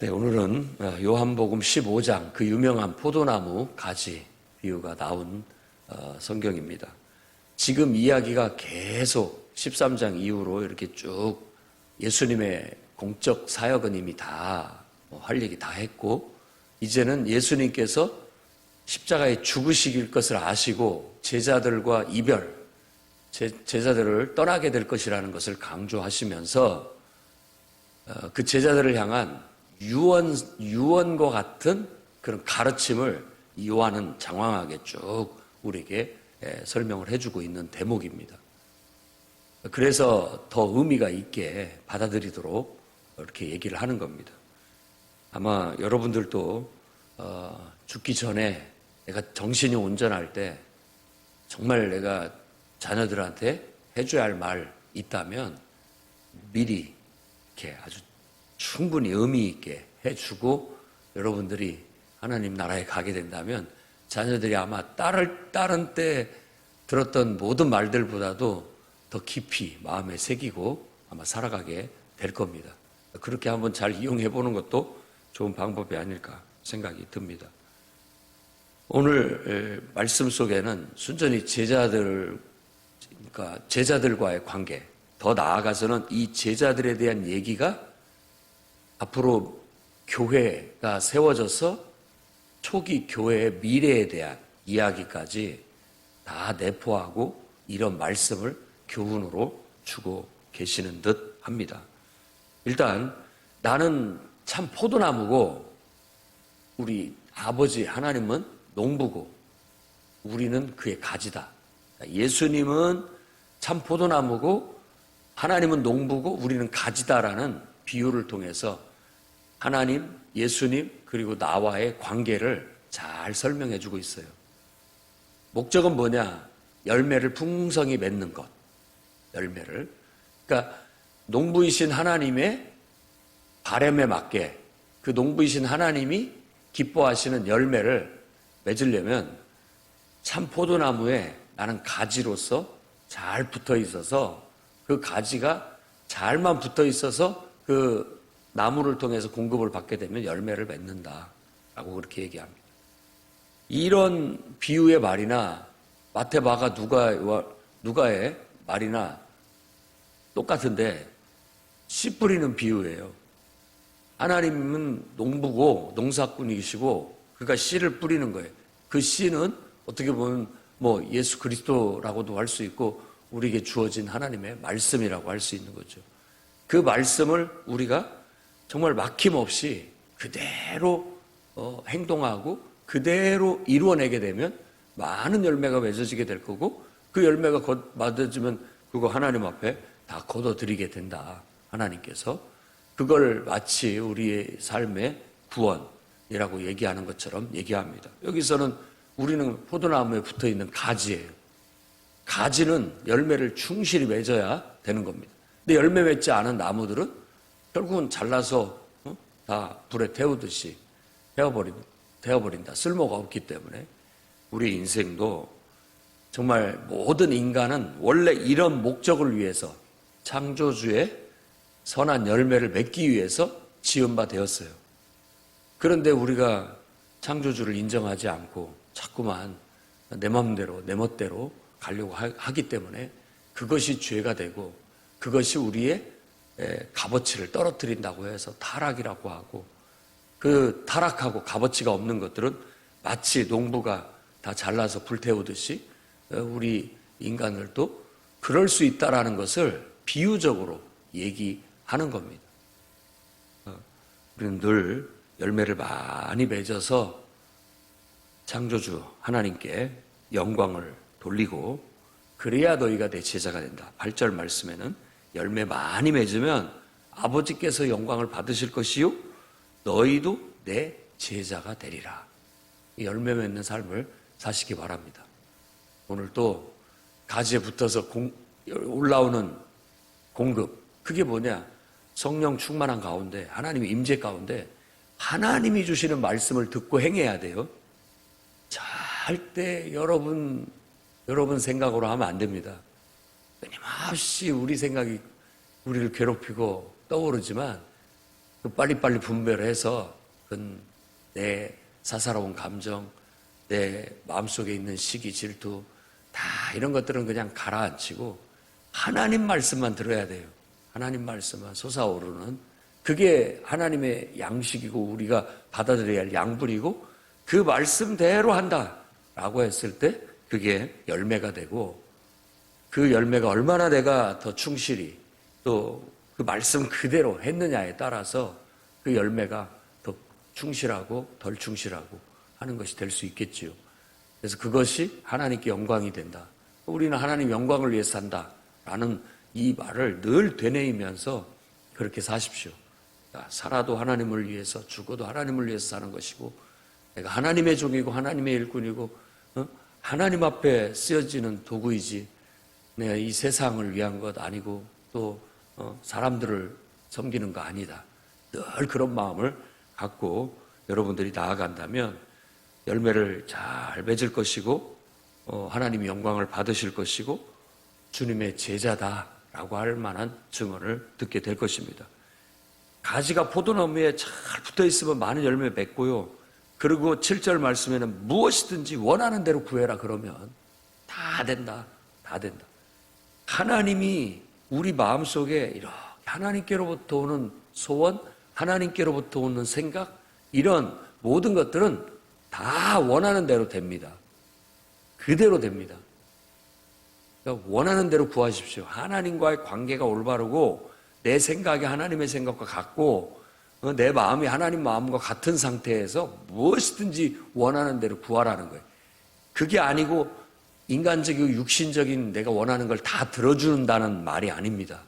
네, 오늘은 요한복음 15장 그 유명한 포도나무 가지 비유가 나온 성경입니다. 지금 이야기가 계속 13장 이후로 이렇게 쭉 예수님의 공적 사역은 이미 다 할 얘기 다 했고, 이제는 예수님께서 십자가에 죽으실 것을 아시고 제자들과 이별, 제자들을 떠나게 될 것이라는 것을 강조하시면서 그 제자들을 향한 유언과 같은 그런 가르침을 요한은 장황하게 쭉 우리에게 설명을 해주고 있는 대목입니다. 그래서 더 의미가 있게 받아들이도록 이렇게 얘기를 하는 겁니다. 아마 여러분들도 죽기 전에 내가 정신이 온전할 때 정말 내가 자녀들한테 해줘야 할 말 있다면 미리 이렇게 아주 충분히 의미 있게 해주고 여러분들이 하나님 나라에 가게 된다면 자녀들이 아마 다른 때 들었던 모든 말들보다도 더 깊이 마음에 새기고 아마 살아가게 될 겁니다. 그렇게 한번 잘 이용해 보는 것도 좋은 방법이 아닐까 생각이 듭니다. 오늘 말씀 속에는 순전히 제자들과의 관계, 더 나아가서는 이 제자들에 대한 얘기가 앞으로 교회가 세워져서 초기 교회의 미래에 대한 이야기까지 다 내포하고 이런 말씀을 교훈으로 주고 계시는 듯 합니다. 일단 나는 참 포도나무고 우리 아버지 하나님은 농부고 우리는 그의 가지다. 예수님은 참 포도나무고 하나님은 농부고 우리는 가지다라는 비유를 통해서 하나님, 예수님, 그리고 나와의 관계를 잘 설명해 주고 있어요. 목적은 뭐냐? 열매를 풍성히 맺는 것. 열매를. 그러니까 농부이신 하나님의 바람에 맞게 그 농부이신 하나님이 기뻐하시는 열매를 맺으려면 참 포도나무에 나는 가지로서 잘 붙어 있어서 그 가지가 잘만 붙어 있어서 그 나무를 통해서 공급을 받게 되면 열매를 맺는다라고 그렇게 얘기합니다. 이런 비유의 말이나 마태마가 누가의 말이나 똑같은데 씨 뿌리는 비유예요. 하나님은 농부고 농사꾼이시고 그러니까 씨를 뿌리는 거예요. 그 씨는 어떻게 보면 예수 그리스도라고도 할 수 있고 우리에게 주어진 하나님의 말씀이라고 할 수 있는 거죠. 그 말씀을 우리가 정말 막힘없이 그대로 행동하고 그대로 이루어내게 되면 많은 열매가 맺어지게 될 거고 그 열매가 맺어지면 그거 하나님 앞에 다 거둬들이게 된다. 하나님께서 그걸 마치 우리의 삶의 구원이라고 얘기하는 것처럼 얘기합니다. 여기서는 우리는 포도나무에 붙어있는 가지예요. 가지는 열매를 충실히 맺어야 되는 겁니다. 근데 열매 맺지 않은 나무들은 결국은 잘라서 다 불에 태우듯이 태워버린다. 쓸모가 없기 때문에 우리 인생도 정말 모든 인간은 원래 이런 목적을 위해서 창조주의 선한 열매를 맺기 위해서 지은 바 되었어요. 그런데 우리가 창조주를 인정하지 않고 자꾸만 내 마음대로 내 멋대로 가려고 하기 때문에 그것이 죄가 되고 그것이 우리의 값어치를 떨어뜨린다고 해서 타락이라고 하고 그 타락하고 값어치가 없는 것들은 마치 농부가 다 잘라서 불태우듯이 우리 인간들도 그럴 수 있다라는 것을 비유적으로 얘기하는 겁니다. 우리는 늘 열매를 많이 맺어서 창조주 하나님께 영광을 돌리고 그래야 너희가 내 제자가 된다. 8절 말씀에는 열매 많이 맺으면 아버지께서 영광을 받으실 것이요 너희도 내 제자가 되리라. 열매 맺는 삶을 사시기 바랍니다. 오늘 또 가지에 붙어서 올라오는 공급, 그게 뭐냐? 성령 충만한 가운데 하나님의 임재 가운데 하나님이 주시는 말씀을 듣고 행해야 돼요. 절대 여러분 생각으로 하면 안 됩니다. 끊임없이 우리 생각이 우리를 괴롭히고 떠오르지만 그 빨리빨리 분별해서 내 사사로운 감정, 내 마음속에 있는 시기, 질투 다 이런 것들은 그냥 가라앉히고 하나님 말씀만 들어야 돼요. 하나님 말씀만 솟아오르는 그게 하나님의 양식이고 우리가 받아들여야 할 양분이고 그 말씀대로 한다라고 했을 때 그게 열매가 되고 그 열매가 얼마나 내가 더 충실히 또 그 말씀 그대로 했느냐에 따라서 그 열매가 더 충실하고 덜 충실하고 하는 것이 될 수 있겠지요. 그래서 그것이 하나님께 영광이 된다. 우리는 하나님 영광을 위해서 산다라는 이 말을 늘 되뇌이면서 그렇게 사십시오. 살아도 하나님을 위해서 죽어도 하나님을 위해서 사는 것이고 내가 하나님의 종이고 하나님의 일꾼이고 하나님 앞에 쓰여지는 도구이지 내가 이 세상을 위한 것 아니고 또 사람들을 섬기는 거 아니다. 늘 그런 마음을 갖고 여러분들이 나아간다면 열매를 잘 맺을 것이고 하나님이 영광을 받으실 것이고 주님의 제자다라고 할 만한 증언을 듣게 될 것입니다. 가지가 포도나무에 잘 붙어있으면 많은 열매 맺고요. 그리고 7절 말씀에는 무엇이든지 원하는 대로 구해라 그러면 다 된다. 다 된다. 하나님이 우리 마음속에 이렇게 하나님께로부터 오는 소원, 하나님께로부터 오는 생각 이런 모든 것들은 다 원하는 대로 됩니다. 그대로 됩니다. 그러니까 원하는 대로 구하십시오. 하나님과의 관계가 올바르고 내 생각이 하나님의 생각과 같고 내 마음이 하나님 마음과 같은 상태에서 무엇이든지 원하는 대로 구하라는 거예요. 그게 아니고 인간적이고 육신적인 내가 원하는 걸 다 들어준다는 말이 아닙니다.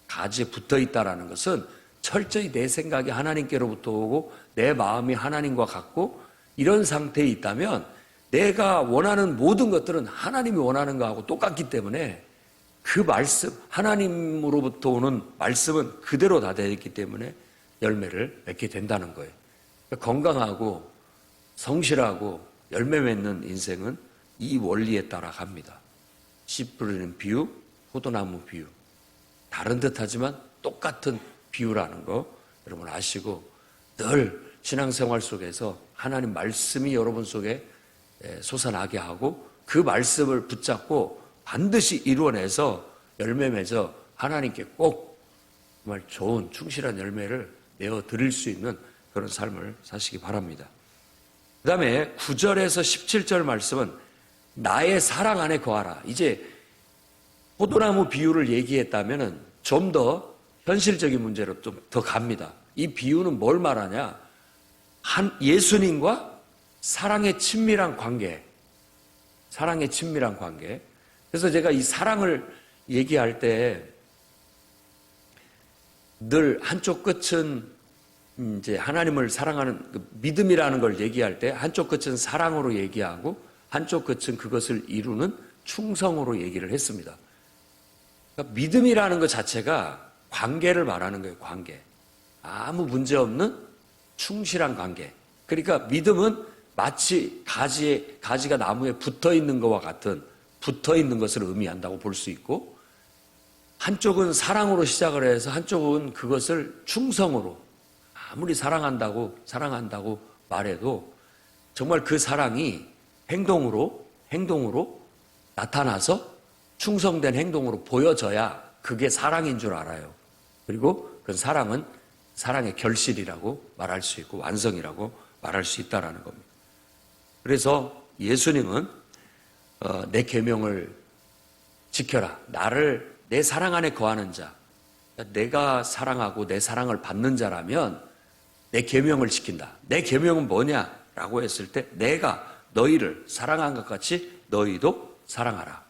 가지에 붙어있다라는 것은 철저히 내 생각이 하나님께로부터 오고 내 마음이 하나님과 같고 이런 상태에 있다면 내가 원하는 모든 것들은 하나님이 원하는 거하고 똑같기 때문에 그 말씀, 하나님으로부터 오는 말씀은 그대로 다 되어 있기 때문에 열매를 맺게 된다는 거예요. 그러니까 건강하고 성실하고 열매 맺는 인생은 이 원리에 따라 갑니다. 씨 뿌리는 비유, 포도나무 비유. 다른 듯 하지만 똑같은 비유라는 거 여러분 아시고 늘 신앙생활 속에서 하나님 말씀이 여러분 속에 솟아나게 하고 그 말씀을 붙잡고 반드시 이루어내서 열매 맺어 하나님께 꼭 정말 좋은 충실한 열매를 내어 드릴 수 있는 그런 삶을 사시기 바랍니다. 그 다음에 9절에서 17절 말씀은 나의 사랑 안에 거하라. 이제 포도나무 비유를 얘기했다면 좀 더 현실적인 문제로 좀 더 갑니다. 이 비유는 뭘 말하냐? 예수님과 사랑의 친밀한 관계. 사랑의 친밀한 관계. 그래서 제가 이 사랑을 얘기할 때 늘 한쪽 끝은 이제 하나님을 사랑하는 믿음이라는 걸 얘기할 때 한쪽 끝은 사랑으로 얘기하고 한쪽 끝은 그것을 이루는 충성으로 얘기를 했습니다. 그러니까 믿음이라는 것 자체가 관계를 말하는 거예요. 관계. 아무 문제 없는 충실한 관계. 그러니까 믿음은 마치 가지가 나무에 붙어 있는 것과 같은 붙어 있는 것을 의미한다고 볼 수 있고 한쪽은 사랑으로 시작을 해서 한쪽은 그것을 충성으로 아무리 사랑한다고 말해도 정말 그 사랑이 행동으로 나타나서 충성된 행동으로 보여져야 그게 사랑인 줄 알아요. 그리고 그 사랑은 사랑의 결실이라고 말할 수 있고 완성이라고 말할 수 있다라는 겁니다. 그래서 예수님은 내 계명을 지켜라. 나를 내 사랑 안에 거하는 자, 내가 사랑하고 내 사랑을 받는 자라면 내 계명을 지킨다. 내 계명은 뭐냐라고 했을 때 내가 너희를 사랑한 것 같이 너희도 사랑하라.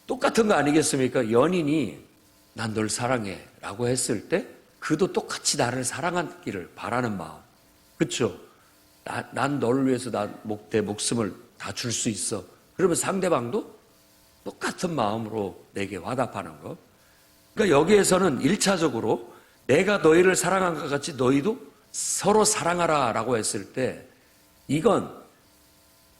똑같은 거 아니겠습니까? 연인이 난 널 사랑해 라고 했을 때 그도 똑같이 나를 사랑하기를 바라는 마음. 그렇죠? 난 너를 위해서 내 목숨을 다 줄 수 있어. 그러면 상대방도 똑같은 마음으로 내게 화답하는 거. 그러니까 여기에서는 1차적으로 내가 너희를 사랑한 것 같이 너희도 서로 사랑하라 라고 했을 때 이건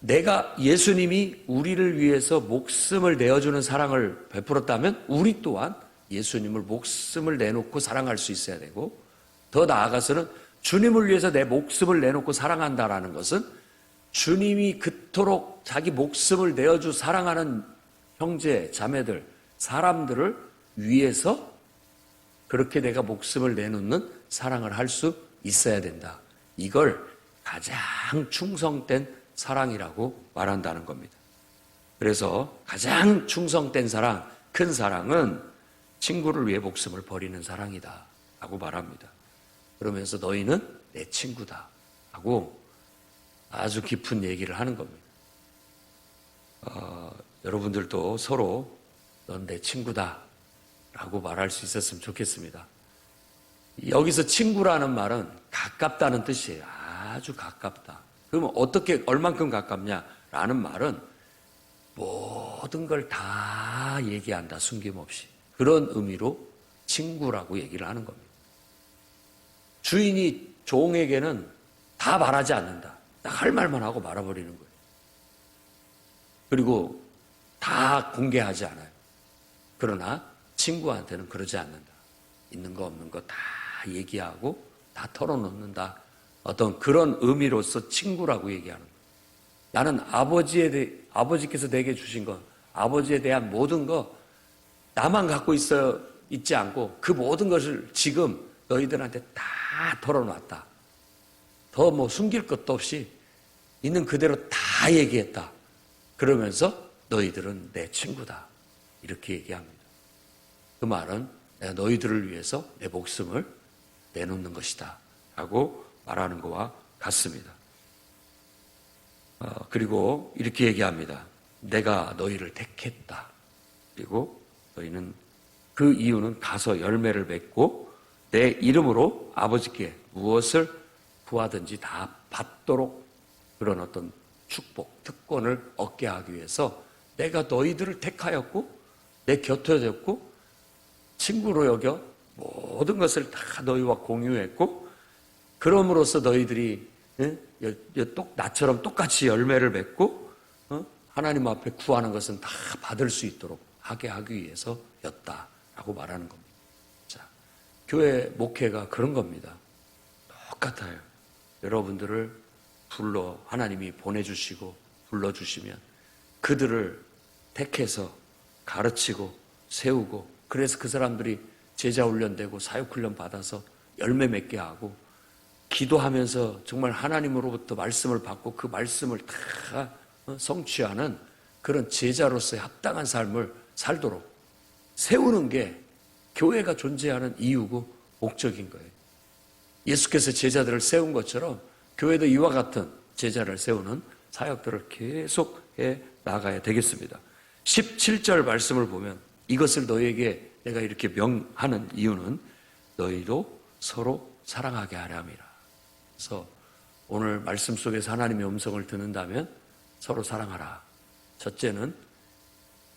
내가 예수님이 우리를 위해서 목숨을 내어주는 사랑을 베풀었다면 우리 또한 예수님을 목숨을 내놓고 사랑할 수 있어야 되고 더 나아가서는 주님을 위해서 내 목숨을 내놓고 사랑한다라는 것은 주님이 그토록 자기 목숨을 내어주 사랑하는 형제, 자매들, 사람들을 위해서 그렇게 내가 목숨을 내놓는 사랑을 할 수 있어야 된다. 이걸 가장 충성된 사랑이라고 말한다는 겁니다. 그래서 가장 충성된 사랑, 큰 사랑은 친구를 위해 목숨을 버리는 사랑이다 라고 말합니다. 그러면서 너희는 내 친구다 하고 아주 깊은 얘기를 하는 겁니다. 여러분들도 서로 넌 내 친구다 라고 말할 수 있었으면 좋겠습니다. 여기서 친구라는 말은 가깝다는 뜻이에요. 아주 가깝다. 그러면 어떻게 얼만큼 가깝냐라는 말은 모든 걸 다 얘기한다, 숨김없이. 그런 의미로 친구라고 얘기를 하는 겁니다. 주인이 종에게는 다 말하지 않는다. 딱 할 말만 하고 말아버리는 거예요. 그리고 다 공개하지 않아요. 그러나 친구한테는 그러지 않는다. 있는 거 없는 거 다 얘기하고 다 털어놓는다. 어떤 그런 의미로서 친구라고 얘기하는 거예요. 나는 아버지께서 내게 주신 것, 아버지에 대한 모든 거 나만 갖고 있지 않고 그 모든 것을 지금 너희들한테 다 털어놨다. 더 뭐 숨길 것도 없이 있는 그대로 다 얘기했다. 그러면서 너희들은 내 친구다. 이렇게 얘기합니다. 그 말은 내가 너희들을 위해서 내 목숨을 내놓는 것이다. 라고 말하는 것과 같습니다. 그리고 이렇게 얘기합니다. 내가 너희를 택했다. 그리고 너희는 그 이유는 가서 열매를 맺고 내 이름으로 아버지께 무엇을 구하든지 다 받도록 그런 어떤 축복, 특권을 얻게 하기 위해서 내가 너희들을 택하였고 내 곁에 뒀고 친구로 여겨 모든 것을 다 너희와 공유했고 그럼으로써 너희들이 나처럼 똑같이 열매를 맺고 하나님 앞에 구하는 것은 다 받을 수 있도록 하게 하기 위해서였다라고 말하는 겁니다. 자, 교회 목회가 그런 겁니다. 똑같아요. 여러분들을 하나님이 보내주시고 불러주시면 그들을 택해서 가르치고 세우고 그래서 그 사람들이 제자훈련되고 사역훈련 받아서 열매 맺게 하고 기도하면서 정말 하나님으로부터 말씀을 받고 그 말씀을 다 성취하는 그런 제자로서의 합당한 삶을 살도록 세우는 게 교회가 존재하는 이유고 목적인 거예요. 예수께서 제자들을 세운 것처럼 교회도 이와 같은 제자를 세우는 사역들을 계속 해 나가야 되겠습니다. 17절 말씀을 보면 이것을 너희에게 내가 이렇게 명하는 이유는 너희도 서로 사랑하게 하려 함이라. 그래서 오늘 말씀 속에서 하나님의 음성을 듣는다면 서로 사랑하라. 첫째는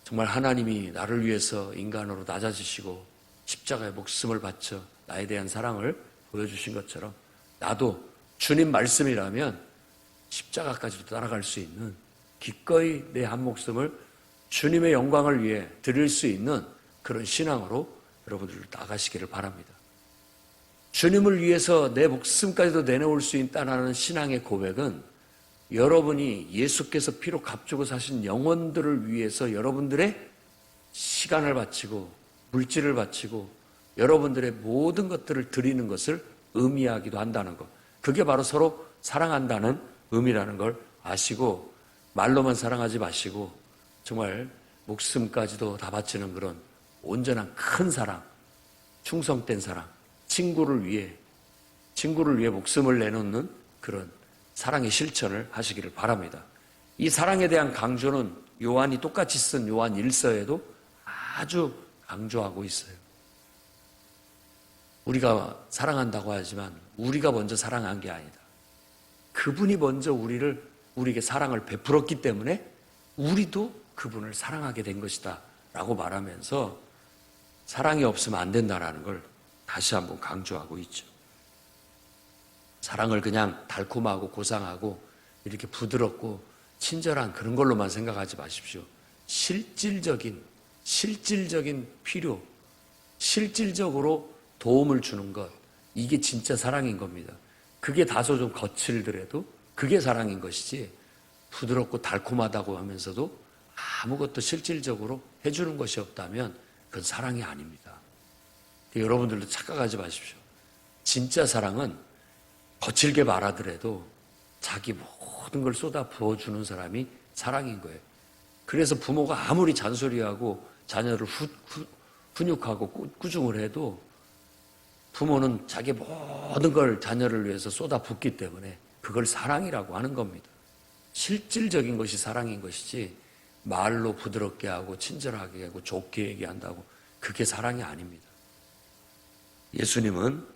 정말 하나님이 나를 위해서 인간으로 낮아지시고 십자가에 목숨을 바쳐 나에 대한 사랑을 보여주신 것처럼 나도 주님 말씀이라면 십자가까지도 따라갈 수 있는 기꺼이 내 한 목숨을 주님의 영광을 위해 드릴 수 있는 그런 신앙으로 여러분들 나가시기를 바랍니다. 주님을 위해서 내 목숨까지도 내놓을 수 있다는 신앙의 고백은 여러분이 예수께서 피로 값주고 사신 영혼들을 위해서 여러분들의 시간을 바치고 물질을 바치고 여러분들의 모든 것들을 드리는 것을 의미하기도 한다는 것. 그게 바로 서로 사랑한다는 의미라는 걸 아시고 말로만 사랑하지 마시고 정말 목숨까지도 다 바치는 그런 온전한 큰 사랑, 충성된 사랑, 친구를 위해 목숨을 내놓는 그런 사랑의 실천을 하시기를 바랍니다. 이 사랑에 대한 강조는 요한이 똑같이 쓴 요한 1서에도 아주 강조하고 있어요. 우리가 사랑한다고 하지만 우리가 먼저 사랑한 게 아니다. 그분이 먼저 우리에게 사랑을 베풀었기 때문에 우리도 그분을 사랑하게 된 것이다 라고 말하면서 사랑이 없으면 안 된다라는 걸 다시 한번 강조하고 있죠. 사랑을 그냥 달콤하고 고상하고 이렇게 부드럽고 친절한 그런 걸로만 생각하지 마십시오. 실질적인 필요, 실질적으로 도움을 주는 것, 이게 진짜 사랑인 겁니다. 그게 다소 좀 거칠더라도 그게 사랑인 것이지, 부드럽고 달콤하다고 하면서도 아무것도 실질적으로 해주는 것이 없다면 그건 사랑이 아닙니다. 여러분들도 착각하지 마십시오. 진짜 사랑은 거칠게 말하더라도 자기 모든 걸 쏟아 부어주는 사람이 사랑인 거예요. 그래서 부모가 아무리 잔소리하고 자녀를 훈육하고 꾸중을 해도 부모는 자기 모든 걸 자녀를 위해서 쏟아 붓기 때문에 그걸 사랑이라고 하는 겁니다. 실질적인 것이 사랑인 것이지, 말로 부드럽게 하고 친절하게 하고 좋게 얘기한다고 그게 사랑이 아닙니다. 예수님은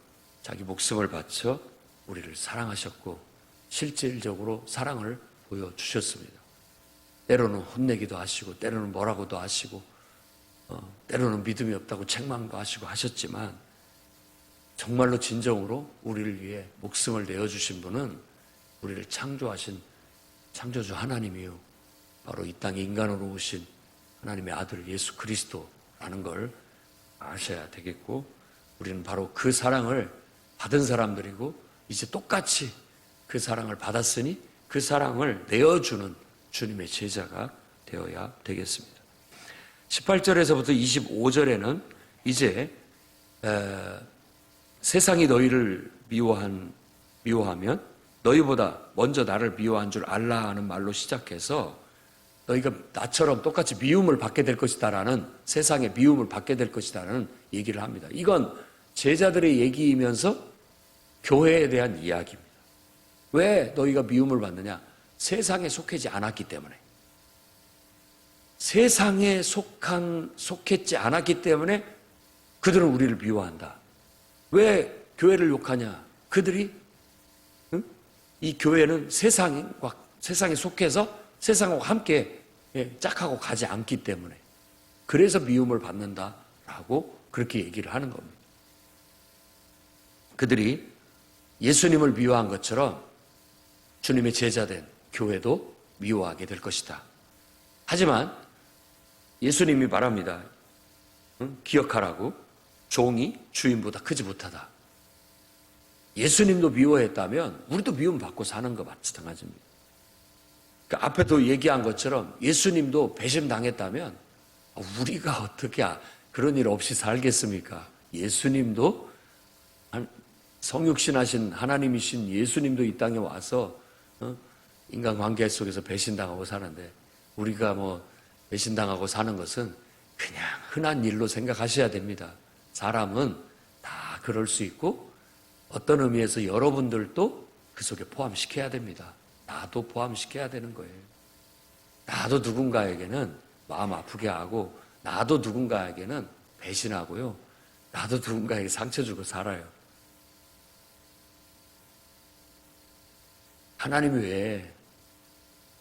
자기 목숨을 바쳐 우리를 사랑하셨고 실질적으로 사랑을 보여주셨습니다. 때로는 혼내기도 하시고 때로는 뭐라고도 하시고 때로는 믿음이 없다고 책망도 하시고 하셨지만, 정말로 진정으로 우리를 위해 목숨을 내어주신 분은 우리를 창조하신 창조주 하나님이요, 바로 이 땅에 인간으로 오신 하나님의 아들 예수 그리스도라는 걸 아셔야 되겠고, 우리는 바로 그 사랑을 받은 사람들이고 이제 똑같이 그 사랑을 받았으니 그 사랑을 내어주는 주님의 제자가 되어야 되겠습니다. 18절에서부터 25절에는 이제 세상이 너희를 미워하면 너희보다 먼저 나를 미워한 줄 알라 하는 말로 시작해서, 너희가 나처럼 똑같이 미움을 받게 될 것이다라는, 세상의 미움을 받게 될 것이다라는 얘기를 합니다. 이건 제자들의 얘기이면서 교회에 대한 이야기입니다. 왜 너희가 미움을 받느냐? 세상에 속하지 않았기 때문에. 세상에 속했지 않았기 때문에 그들은 우리를 미워한다. 왜 교회를 욕하냐? 그들이 이 교회는 세상에 속해서 세상하고 함께 짝하고 가지 않기 때문에, 그래서 미움을 받는다라고 그렇게 얘기를 하는 겁니다. 그들이 예수님을 미워한 것처럼 주님의 제자된 교회도 미워하게 될 것이다. 하지만 예수님이 말합니다. 기억하라고. 종이 주인보다 크지 못하다. 예수님도 미워했다면 우리도 미움받고 사는 것 마찬가지입니다. 그러니까 앞에도 얘기한 것처럼 예수님도 배신당했다면 우리가 어떻게 그런 일 없이 살겠습니까? 예수님도 성육신하신 하나님이신 예수님도 이 땅에 와서 인간관계 속에서 배신당하고 사는데, 우리가 배신당하고 사는 것은 그냥 흔한 일로 생각하셔야 됩니다. 사람은 다 그럴 수 있고, 어떤 의미에서 여러분들도 그 속에 포함시켜야 됩니다. 나도 포함시켜야 되는 거예요. 나도 누군가에게는 마음 아프게 하고, 나도 누군가에게는 배신하고요, 나도 누군가에게 상처 주고 살아요. 하나님 외에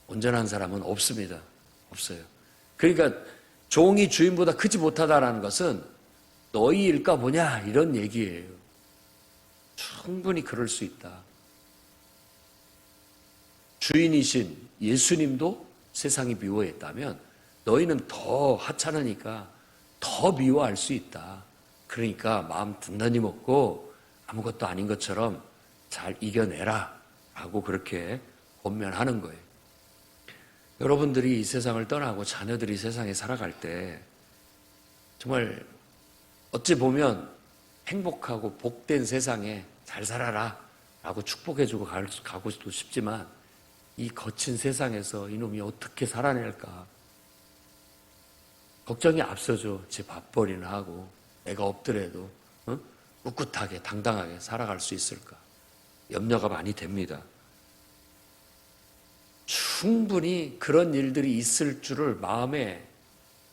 온전한 사람은 없습니다. 없어요. 그러니까 종이 주인보다 크지 못하다라는 것은 너희 일까 보냐 이런 얘기예요. 충분히 그럴 수 있다. 주인이신 예수님도 세상이 미워했다면 너희는 더 하찮으니까 더 미워할 수 있다. 그러니까 마음 든든히 먹고 아무것도 아닌 것처럼 잘 이겨내라 라고 그렇게 권면하는 거예요. 여러분들이 이 세상을 떠나고 자녀들이 세상에 살아갈 때 정말 어찌 보면 행복하고 복된 세상에 잘 살아라 라고 축복해주고 가고도 싶지만, 이 거친 세상에서 이놈이 어떻게 살아낼까 걱정이 앞서죠. 제 밥벌이나 하고 내가 없더라도 꿋꿋하게 당당하게 살아갈 수 있을까 염려가 많이 됩니다. 충분히 그런 일들이 있을 줄을 마음에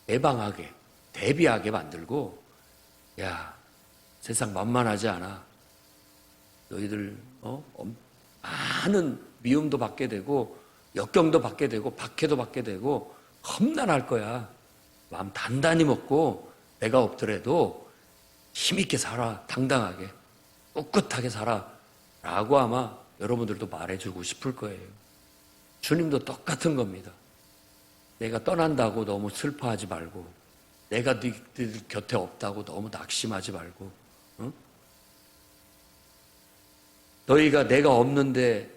예방하게, 대비하게 만들고, 야, 세상 만만하지 않아. 너희들 많은 미움도 받게 되고 역경도 받게 되고 박해도 받게 되고 험난할 거야. 마음 단단히 먹고 내가 없더라도 힘있게 살아, 당당하게 꿋꿋하게 살아 라고 아마 여러분들도 말해주고 싶을 거예요. 주님도 똑같은 겁니다. 내가 떠난다고 너무 슬퍼하지 말고, 내가 너희들 곁에 없다고 너무 낙심하지 말고, 너희가 내가 없는데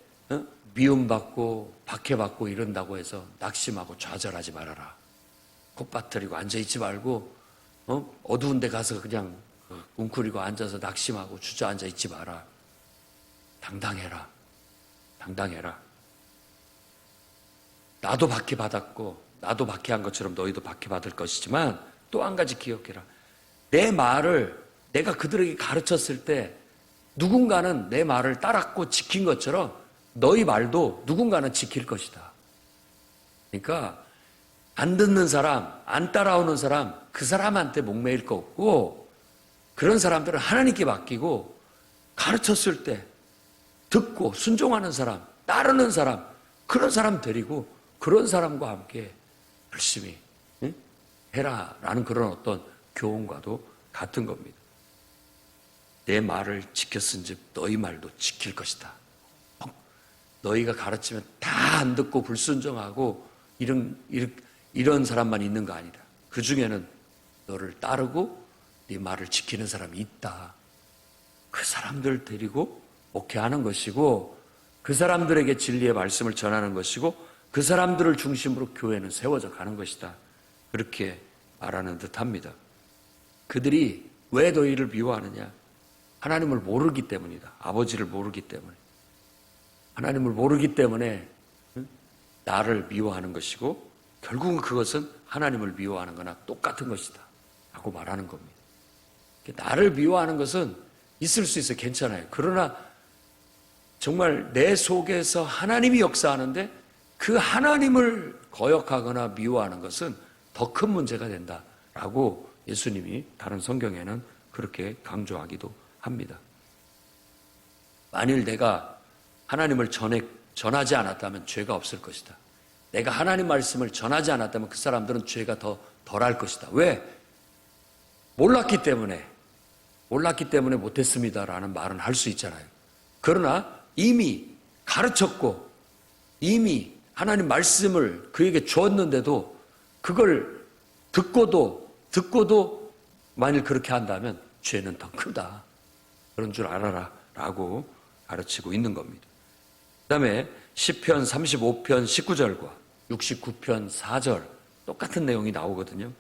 미움받고 박해받고 이런다고 해서 낙심하고 좌절하지 말아라. 콧바트리고 앉아있지 말고 어두운 데 가서 그냥 웅크리고 앉아서 낙심하고 주저앉아 있지 마라. 당당해라. 당당해라. 나도 박해받았고 나도 박해한 것처럼 너희도 박해받을 것이지만 또 한 가지 기억해라. 내 말을 내가 그들에게 가르쳤을 때 누군가는 내 말을 따랐고 지킨 것처럼 너희 말도 누군가는 지킬 것이다. 그러니까 안 듣는 사람, 안 따라오는 사람, 그 사람한테 목매일 거 없고 그런 사람들은 하나님께 맡기고 가르쳤을 때 듣고 순종하는 사람, 따르는 사람, 그런 사람 데리고 그런 사람과 함께 열심히 해라라는 그런 어떤 교훈과도 같은 겁니다. 내 말을 지켰은즉 너희 말도 지킬 것이다. 너희가 가르치면 다 안 듣고 불순종하고 이런 사람만 있는 거 아니다. 그 중에는 너를 따르고 네 말을 지키는 사람이 있다. 그 사람들 데리고 목회하는 것이고 그 사람들에게 진리의 말씀을 전하는 것이고 그 사람들을 중심으로 교회는 세워져 가는 것이다. 그렇게 말하는 듯합니다. 그들이 왜 너희를 미워하느냐? 하나님을 모르기 때문이다. 아버지를 모르기 때문에. 하나님을 모르기 때문에 나를 미워하는 것이고 결국은 그것은 하나님을 미워하는 거나 똑같은 것이다 라고 말하는 겁니다. 나를 미워하는 것은 있을 수 있어 괜찮아요. 그러나 정말 내 속에서 하나님이 역사하는데 그 하나님을 거역하거나 미워하는 것은 더 큰 문제가 된다라고 예수님이 다른 성경에는 그렇게 강조하기도 합니다. 만일 내가 하나님을 전하지 않았다면 죄가 없을 것이다. 내가 하나님 말씀을 전하지 않았다면 그 사람들은 죄가 더 덜할 것이다. 왜? 몰랐기 때문에 못했습니다라는 말은 할 수 있잖아요. 그러나 이미 가르쳤고 이미 하나님 말씀을 그에게 주었는데도 그걸 듣고도 만일 그렇게 한다면 죄는 더 크다. 그런 줄 알아라 라고 가르치고 있는 겁니다. 그 다음에 시편 35편 19절과 69편 4절 똑같은 내용이 나오거든요.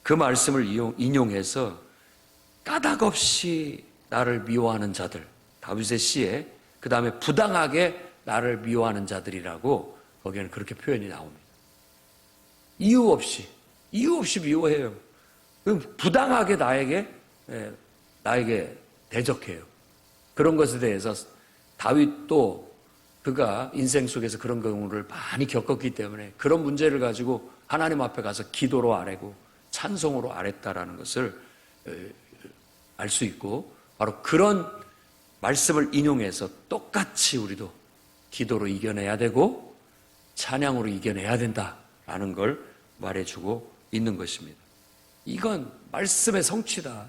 그 말씀을 인용해서 까닭 없이 나를 미워하는 자들, 다윗의 시에 그 다음에 부당하게 나를 미워하는 자들이라고 거기에는 그렇게 표현이 나옵니다. 이유 없이 미워해요. 부당하게 나에게 대적해요. 그런 것에 대해서 다윗도 그가 인생 속에서 그런 경우를 많이 겪었기 때문에 그런 문제를 가지고 하나님 앞에 가서 기도로 아뢰고 찬송으로 아뢰다라는 것을 알 수 있고 바로 그런 말씀을 인용해서 똑같이 우리도 기도로 이겨내야 되고 찬양으로 이겨내야 된다라는 걸 말해주고 있는 것입니다. 이건 말씀의 성취다.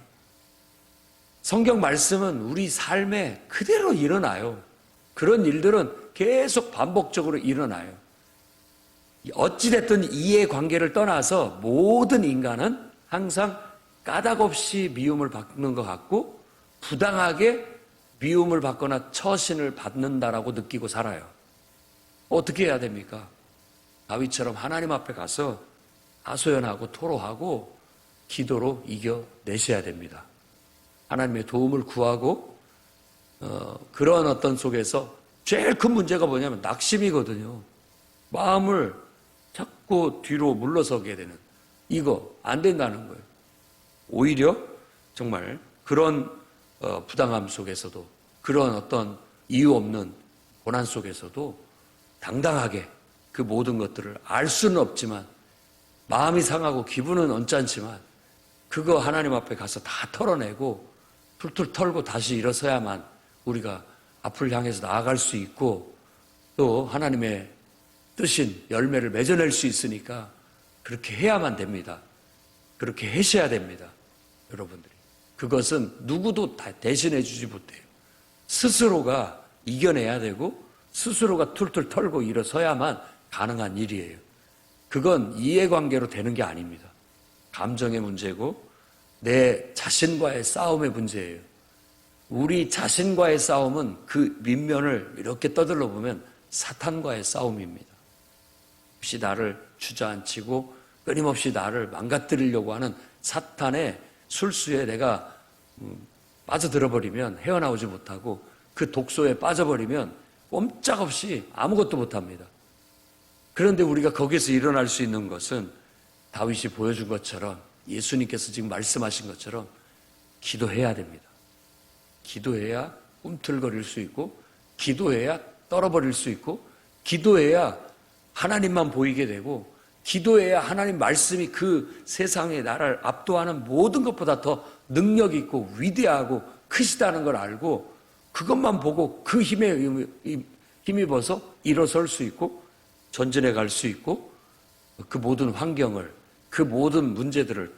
성경 말씀은 우리 삶에 그대로 일어나요. 그런 일들은 계속 반복적으로 일어나요. 어찌됐든 이해관계를 떠나서 모든 인간은 항상 까닭 없이 미움을 받는 것 같고 부당하게 미움을 받거나 처신을 받는다라고 느끼고 살아요. 어떻게 해야 됩니까? 다윗처럼 하나님 앞에 가서 하소연하고 토로하고 기도로 이겨내셔야 됩니다. 하나님의 도움을 구하고 그런 어떤 속에서 제일 큰 문제가 뭐냐면 낙심이거든요. 마음을 자꾸 뒤로 물러서게 되는 이거 안 된다는 거예요. 오히려 정말 그런 부당함 속에서도 그런 어떤 이유 없는 고난 속에서도 당당하게 그 모든 것들을 알 수는 없지만 마음이 상하고 기분은 언짢지만 그거 하나님 앞에 가서 다 털어내고 툴툴 털고 다시 일어서야만 우리가 앞을 향해서 나아갈 수 있고 또 하나님의 뜻인 열매를 맺어낼 수 있으니까 그렇게 해야만 됩니다. 그렇게 하셔야 됩니다. 여러분들이. 그것은 누구도 다 대신해 주지 못해요. 스스로가 이겨내야 되고 스스로가 툴툴 털고 일어서야만 가능한 일이에요. 그건 이해관계로 되는 게 아닙니다. 감정의 문제고 내 자신과의 싸움의 문제예요. 우리 자신과의 싸움은 그 밑면을 이렇게 떠들러 보면 사탄과의 싸움입니다. 없이 나를 주저앉히고 끊임없이 나를 망가뜨리려고 하는 사탄의 술수에 내가 빠져들어 버리면 헤어나오지 못하고 그 독소에 빠져버리면 꼼짝없이 아무것도 못합니다. 그런데 우리가 거기서 일어날 수 있는 것은 다윗이 보여준 것처럼, 예수님께서 지금 말씀하신 것처럼 기도해야 됩니다. 기도해야 꿈틀거릴 수 있고, 기도해야 떨어버릴 수 있고, 기도해야 하나님만 보이게 되고, 기도해야 하나님 말씀이 그 세상에 나를 압도하는 모든 것보다 더 능력 있고 위대하고 크시다는 걸 알고, 그것만 보고 그 힘에 힘입어서 일어설 수 있고 전진해 갈 수 있고, 그 모든 환경을, 그 모든 문제들을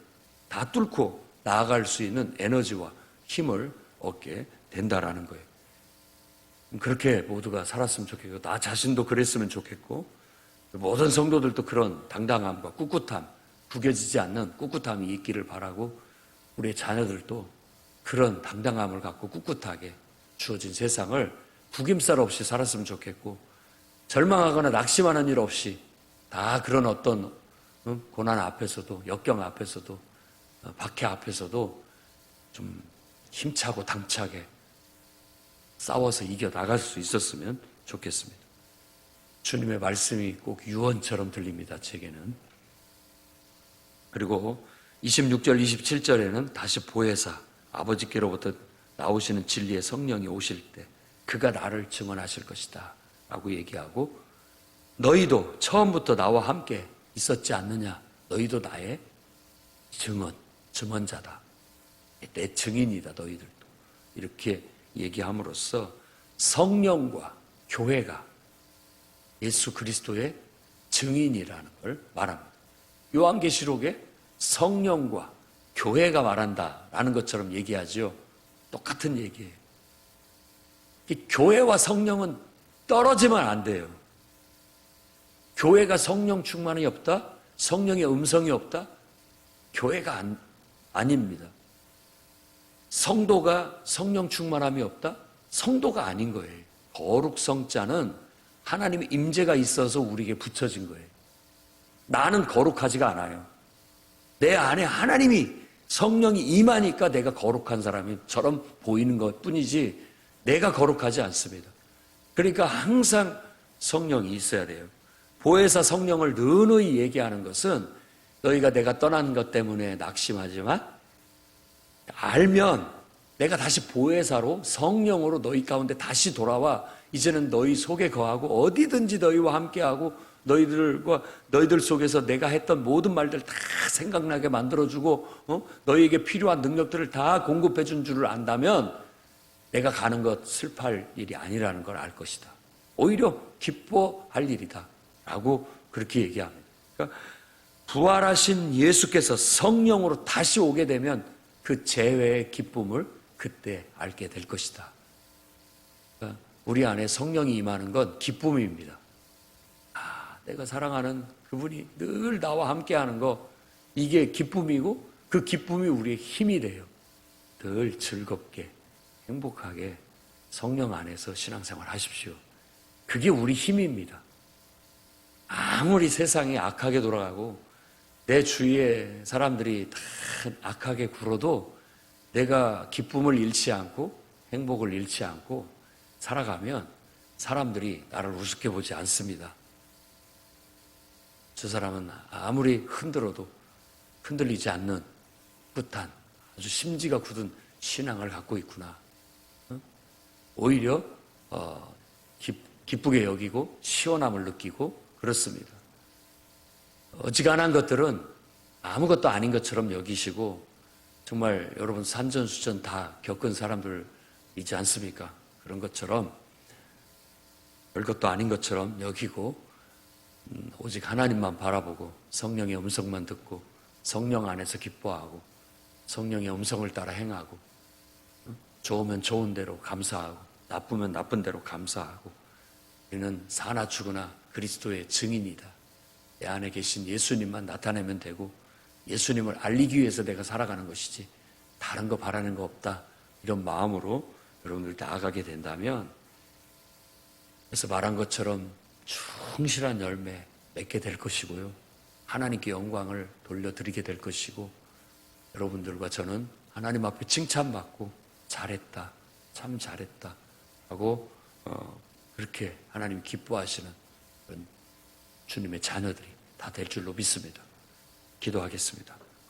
다 뚫고 나아갈 수 있는 에너지와 힘을 얻게 된다라는 거예요. 그렇게 모두가 살았으면 좋겠고, 나 자신도 그랬으면 좋겠고, 모든 성도들도 그런 당당함과 꿋꿋함, 구겨지지 않는 꿋꿋함이 있기를 바라고, 우리의 자녀들도 그런 당당함을 갖고 꿋꿋하게 주어진 세상을 구김살 없이 살았으면 좋겠고, 절망하거나 낙심하는 일 없이 다 그런 어떤 고난 앞에서도, 역경 앞에서도, 박해 앞에서도 좀 힘차고 당차게 싸워서 이겨나갈 수 있었으면 좋겠습니다. 주님의 말씀이 꼭 유언처럼 들립니다, 제게는. 그리고 26절, 27절에는 다시 보혜사, 아버지께로부터 나오시는 진리의 성령이 오실 때 그가 나를 증언하실 것이다 라고 얘기하고, 너희도 처음부터 나와 함께 있었지 않느냐, 너희도 나의 증언자다, 내 증인이다 너희들도, 이렇게 얘기함으로써 성령과 교회가 예수 그리스도의 증인이라는 걸 말합니다. 요한계시록에 성령과 교회가 말한다라는 것처럼 얘기하죠. 똑같은 얘기예요. 교회와 성령은 떨어지면 안 돼요. 교회가 성령 충만이 없다? 성령의 음성이 없다? 교회가 아닙니다. 성도가 성령 충만함이 없다? 성도가 아닌 거예요. 거룩성자는 하나님의 임재가 있어서 우리에게 붙여진 거예요. 나는 거룩하지가 않아요. 내 안에 하나님이, 성령이 임하니까 내가 거룩한 사람처럼 보이는 것 뿐이지 내가 거룩하지 않습니다. 그러니까 항상 성령이 있어야 돼요. 보혜사 성령을 느느이 얘기하는 것은, 너희가 내가 떠난 것 때문에 낙심하지만 알면 내가 다시 보혜사로, 성령으로 너희 가운데 다시 돌아와 이제는 너희 속에 거하고 어디든지 너희와 함께하고, 너희들 속에서 내가 했던 모든 말들 다 생각나게 만들어주고, 너희에게 필요한 능력들을 다 공급해 준 줄을 안다면 내가 가는 것 슬퍼할 일이 아니라는 걸 알 것이다. 오히려 기뻐할 일이다 라고 그렇게 얘기합니다. 그러니까 부활하신 예수께서 성령으로 다시 오게 되면 그 재회의 기쁨을 그때 알게 될 것이다. 그러니까 우리 안에 성령이 임하는 건 기쁨입니다. 내가 사랑하는 그분이 늘 나와 함께하는 거, 이게 기쁨이고, 그 기쁨이 우리의 힘이 돼요. 늘 즐겁게 행복하게 성령 안에서 신앙생활 하십시오. 그게 우리 힘입니다. 아무리 세상이 악하게 돌아가고 내 주위의 사람들이 다 악하게 굴어도 내가 기쁨을 잃지 않고 행복을 잃지 않고 살아가면 사람들이 나를 우습게 보지 않습니다. 저 사람은 아무리 흔들어도 흔들리지 않는 꿋한, 아주 심지가 굳은 신앙을 갖고 있구나. 오히려 기쁘게 여기고 시원함을 느끼고 그렇습니다. 어지간한 것들은 아무것도 아닌 것처럼 여기시고, 정말 여러분 산전수전 다 겪은 사람들이지 않습니까? 그런 것처럼 별것도 아닌 것처럼 여기고, 오직 하나님만 바라보고 성령의 음성만 듣고 성령 안에서 기뻐하고 성령의 음성을 따라 행하고, 좋으면 좋은 대로 감사하고 나쁘면 나쁜 대로 감사하고, 우리는 사나 죽으나 그리스도의 증인이다. 내 안에 계신 예수님만 나타내면 되고 예수님을 알리기 위해서 내가 살아가는 것이지 다른 거 바라는 거 없다. 이런 마음으로 여러분들 나아가게 된다면, 그래서 말한 것처럼 충실한 열매 맺게 될 것이고요. 하나님께 영광을 돌려드리게 될 것이고, 여러분들과 저는 하나님 앞에 칭찬받고 잘했다, 참 잘했다 하고 그렇게 하나님 기뻐하시는 그런 주님의 자녀들이 다 될 줄로 믿습니다. 기도하겠습니다.